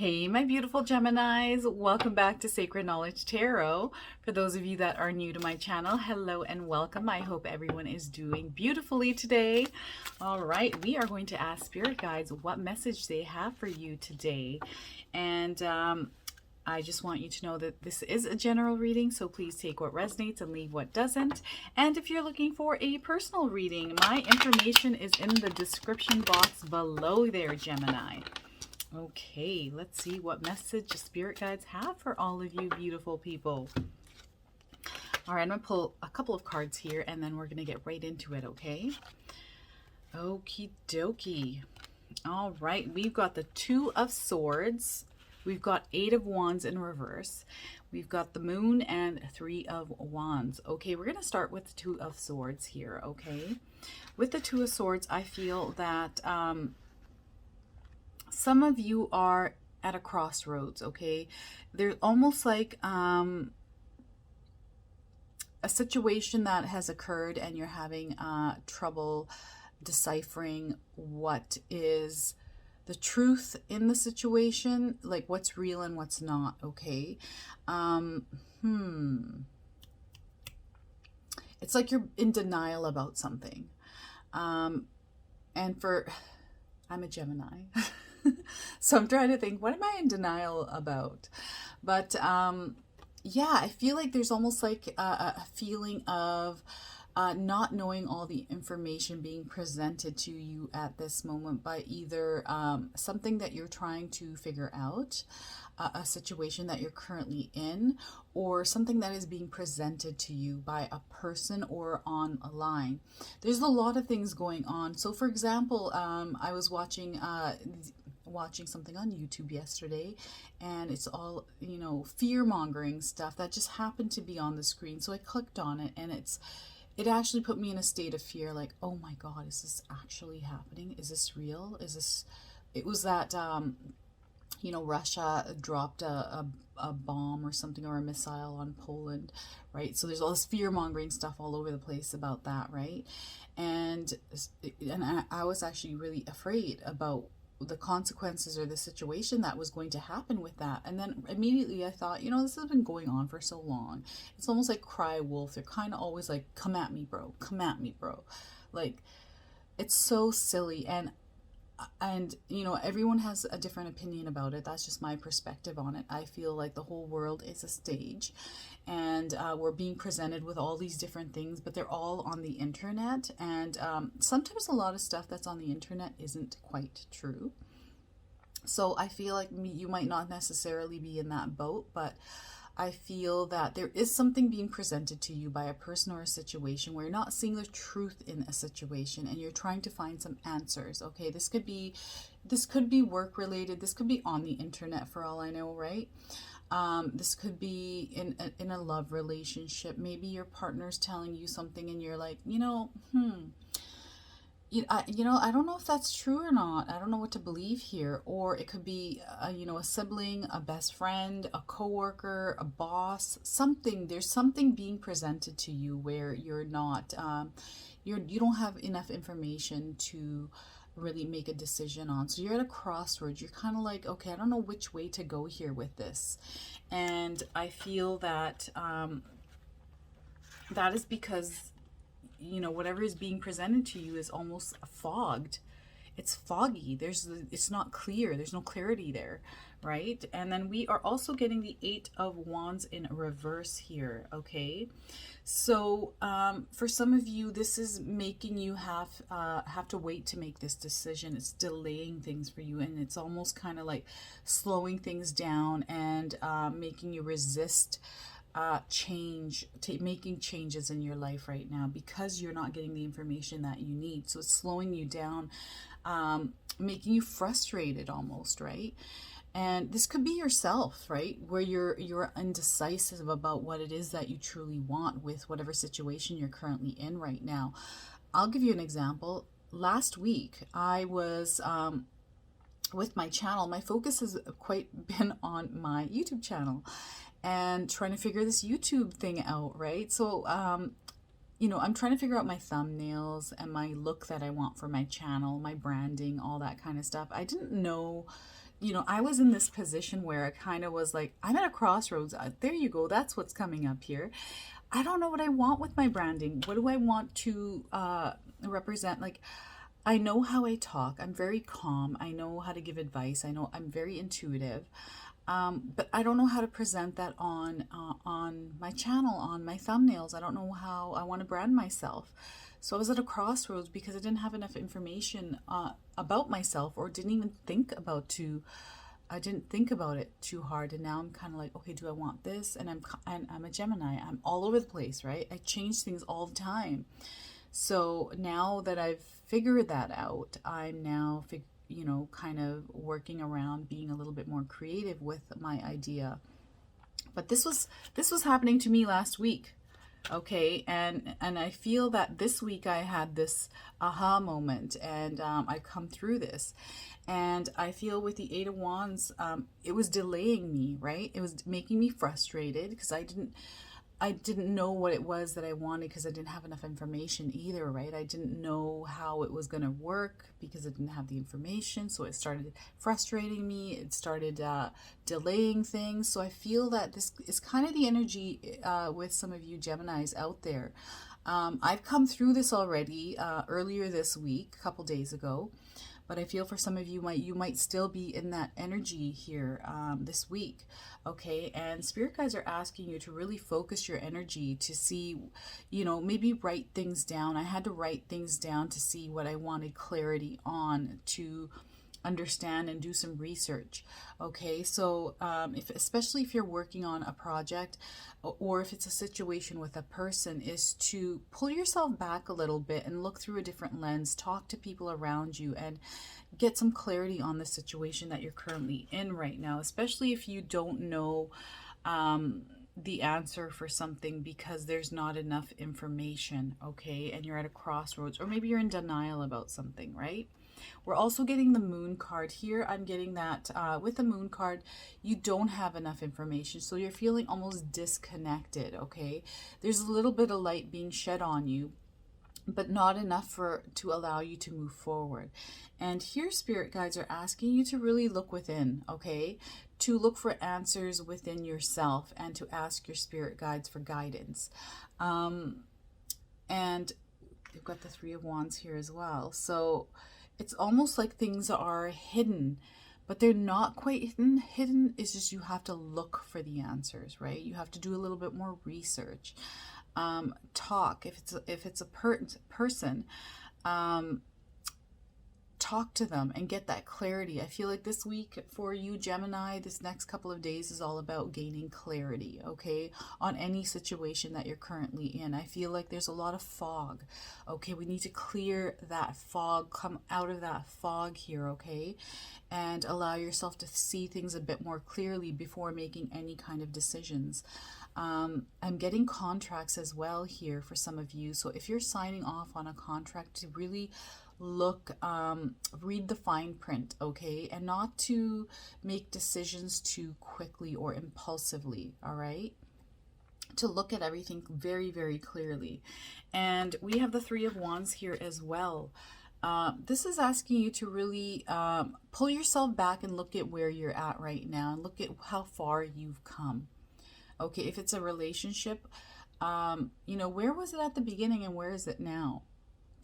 Hey, my beautiful Geminis. Welcome back to Sacred Knowledge Tarot. For those of you that are new to my channel, hello and welcome. I hope everyone is doing beautifully today. All right, we are going to ask Spirit Guides what message they have for you today. And I just want you to know that this is a general reading, so please take what resonates and leave what doesn't. And if you're looking for a personal reading, my information is in the description box below there, Gemini. Okay, let's see what message Spirit Guides have for all of you beautiful people. All right, I'm going to pull a couple of cards here, and then we're going to get right into it, okay? Okie dokie. All right, we've got the Two of Swords. We've got Eight of Wands in reverse. We've got the Moon and Three of Wands. Okay, we're going to start with the Two of Swords here, okay? With the Two of Swords, I feel that some of you are at a crossroads, okay? There's almost like a situation that has occurred and you're having trouble deciphering what is the truth in the situation, like what's real and what's not, okay? It's like you're in denial about something. I'm a Gemini. So I'm trying to think, what am I in denial about? But yeah, I feel like there's almost like a feeling of not knowing all the information being presented to you at this moment by either something that you're trying to figure out, a situation that you're currently in, or something that is being presented to you by a person or on a line. There's a lot of things going on. So for example, I was watching something on YouTube yesterday, and it's all, you know, fear-mongering stuff that just happened to be on the screen. So I clicked on it, and it actually put me in a state of fear, like, oh my God, is this actually happening? Is this real? It was that, you know, Russia dropped a bomb or something, or a missile on Poland, right? So there's all this fear-mongering stuff all over the place about that, right? And I was actually really afraid about the consequences or the situation that was going to happen with that. And then immediately I thought, you know, this has been going on for so long. It's almost like cry wolf. They're kind of always like, come at me, bro. Come at me, bro. Like, it's so silly. And you know, everyone has a different opinion about it. That's just my perspective on it. I feel like the whole world is a stage, and we're being presented with all these different things, but they're all on the internet, and sometimes a lot of stuff that's on the internet isn't quite true. So I feel like you might not necessarily be in that boat, but I feel that there is something being presented to you by a person or a situation where you're not seeing the truth in a situation, and you're trying to find some answers. Okay, this could be work related. This could be on the internet for all I know, right? This could be in a love relationship. Maybe your partner's telling you something and you're like, I don't know if that's true or not. I don't know what to believe here. Or it could be, a sibling, a best friend, a coworker, a boss, something. There's something being presented to you where you're not, you don't have enough information to really make a decision on. So you're at a crossroads. You're kind of like, okay, I don't know which way to go here with this. And I feel that that is because, you know, whatever is being presented to you is almost fogged. It's foggy. It's not clear. There's no clarity there, right? And then we are also getting the Eight of Wands in reverse here, okay? So for some of you, this is making you have to wait to make this decision. It's delaying things for you, and it's almost kind of like slowing things down and making you resist making changes in your life right now because you're not getting the information that you need. So it's slowing you down, making you frustrated almost, right? And this could be yourself, right? Where you're indecisive about what it is that you truly want with whatever situation you're currently in right now. I'll give you an example. Last week, I was with my channel. My focus has quite been on my YouTube channel and trying to figure this YouTube thing out, right? So, I'm trying to figure out my thumbnails and my look that I want for my channel, my branding, all that kind of stuff. I didn't know I was in this position where I kind of was like, I'm at a crossroads. There you go. That's what's coming up here. I don't know what I want with my branding. What do I want to represent? Like, I know how I talk. I'm very calm. I know how to give advice. I know I'm very intuitive. But I don't know how to present that on my channel, on my thumbnails. I don't know how I want to brand myself. So I was at a crossroads because I didn't have enough information about myself, or didn't even think about I didn't think about it too hard. And now I'm kind of like, okay, do I want this? And I'm a Gemini. I'm all over the place, right? I change things all the time. So now that I've figured that out, I'm now kind of working around being a little bit more creative with my idea. But this was happening to me last week. Okay, and I feel that this week I had this aha moment, and I come through this, and I feel with the Eight of Wands, it was delaying me, right? It was making me frustrated because I didn't know what it was that I wanted, because I didn't have enough information either, right? I didn't know how it was going to work because I didn't have the information. So it started frustrating me. It started delaying things. So I feel that this is kind of the energy with some of you Geminis out there. I've come through this already earlier this week, a couple days ago. But I feel for some of you, you might still be in that energy here this week, okay? And spirit guides are asking you to really focus your energy to see, maybe write things down. I had to write things down to see what I wanted clarity on, to understand and do some research. Okay, so especially if you're working on a project, or if it's a situation with a person, is to pull yourself back a little bit and look through a different lens, talk to people around you, and get some clarity on the situation that you're currently in right now, especially if you don't know the answer for something because there's not enough information, okay, and you're at a crossroads, or maybe you're in denial about something, right? We're also getting the moon card here. I'm getting that with the moon card, you don't have enough information. So you're feeling almost disconnected, okay? There's a little bit of light being shed on you, but not enough to allow you to move forward. And here spirit guides are asking you to really look within, okay? To look for answers within yourself and to ask your spirit guides for guidance. And we've got the Three of Wands here as well. So it's almost like things are hidden, but they're not quite hidden. Hidden is just, you have to look for the answers, right? You have to do a little bit more research. Talk, if it's a person, talk to them and get that clarity. I feel like this week for you Gemini, this next couple of days is all about gaining clarity, okay, on any situation that you're currently in. I feel like there's a lot of fog, okay? We need to clear that fog, come out of that fog here, okay, and allow yourself to see things a bit more clearly before making any kind of decisions. I'm getting contracts as well here for some of you. So if you're signing off on a contract, to really look, read the fine print, okay, and not to make decisions too quickly or impulsively, all right? To look at everything very, very clearly. And we have the Three of Wands here as well. This is asking you to really pull yourself back and look at where you're at right now, and look at how far you've come. Okay, if it's a relationship, where was it at the beginning and where is it now?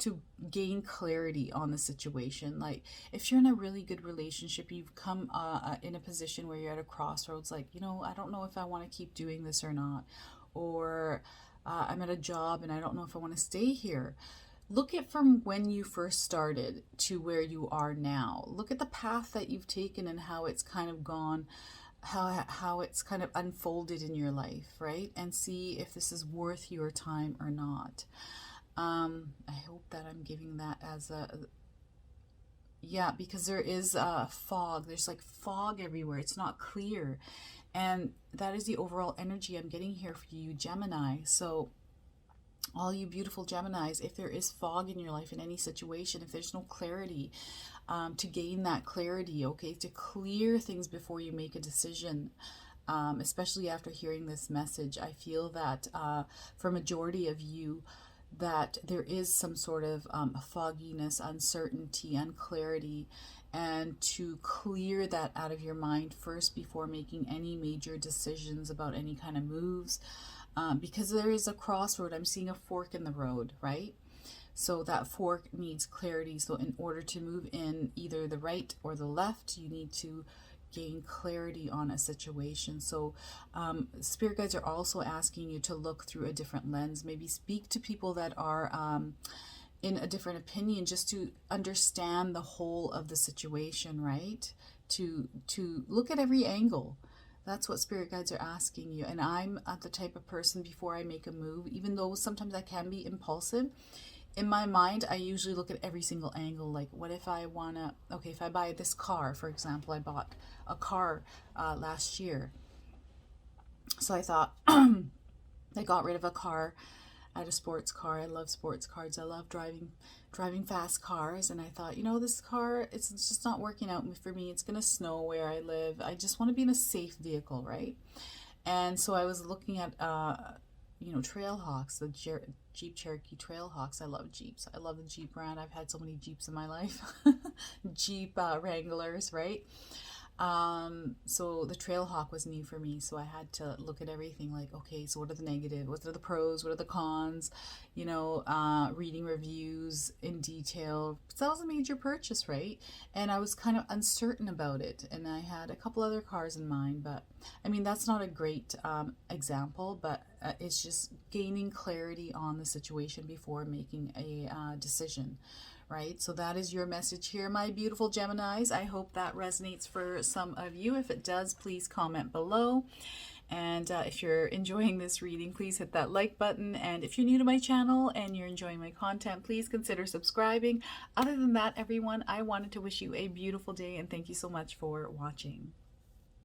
To gain clarity on the situation. Like, if you're in a really good relationship, you've come in a position where you're at a crossroads, like, I don't know if I want to keep doing this or not. Or I'm at a job and I don't know if I want to stay here. Look at from when you first started to where you are now. Look at the path that you've taken and how it's kind of gone, how it's kind of unfolded in your life, right? And see if this is worth your time or not. I hope that I'm giving that as because there is fog. There's like fog everywhere. It's not clear. And that is the overall energy I'm getting here for you, Gemini. So all you beautiful Geminis, if there is fog in your life in any situation, if there's no clarity, to gain that clarity, okay, to clear things before you make a decision, especially after hearing this message, I feel that for majority of you, that there is some sort of fogginess, uncertainty, unclarity, and to clear that out of your mind first before making any major decisions about any kind of moves. Because there is a crossroad. I'm seeing a fork in the road, right? So that fork needs clarity. So in order to move in either the right or the left, you need to gain clarity on a situation. So spirit guides are also asking you to look through a different lens. Maybe speak to people that are in a different opinion, just to understand the whole of the situation, right? To look at every angle. That's what spirit guides are asking you. And I'm the type of person, before I make a move, even though sometimes I can be impulsive, in my mind, I usually look at every single angle. Like, what if I wanna, okay, if I buy this car, for example, I bought a car last year. So I thought, I got rid of a car. I had a sports car. I love sports cars. I love driving fast cars. And I thought, this car, it's just not working out for me. It's gonna snow where I live. I just want to be in a safe vehicle, right? And so I was looking at Trailhawks, the Jeep Cherokee Trailhawks. I love Jeeps. I love the Jeep brand. I've had so many Jeeps in my life. Jeep Wranglers, right? So the Trailhawk was new for me. So I had to look at everything like, okay, so what are the negatives? What are the pros? What are the cons? Reading reviews in detail. So that was a major purchase, right? And I was kind of uncertain about it. And I had a couple other cars in mind, but I mean, that's not a great example, but it's just gaining clarity on the situation before making a decision. Right? So that is your message here, my beautiful Geminis. I hope that resonates for some of you. If it does, please comment below. And if you're enjoying this reading, please hit that like button. And if you're new to my channel and you're enjoying my content, please consider subscribing. Other than that, everyone, I wanted to wish you a beautiful day and thank you so much for watching.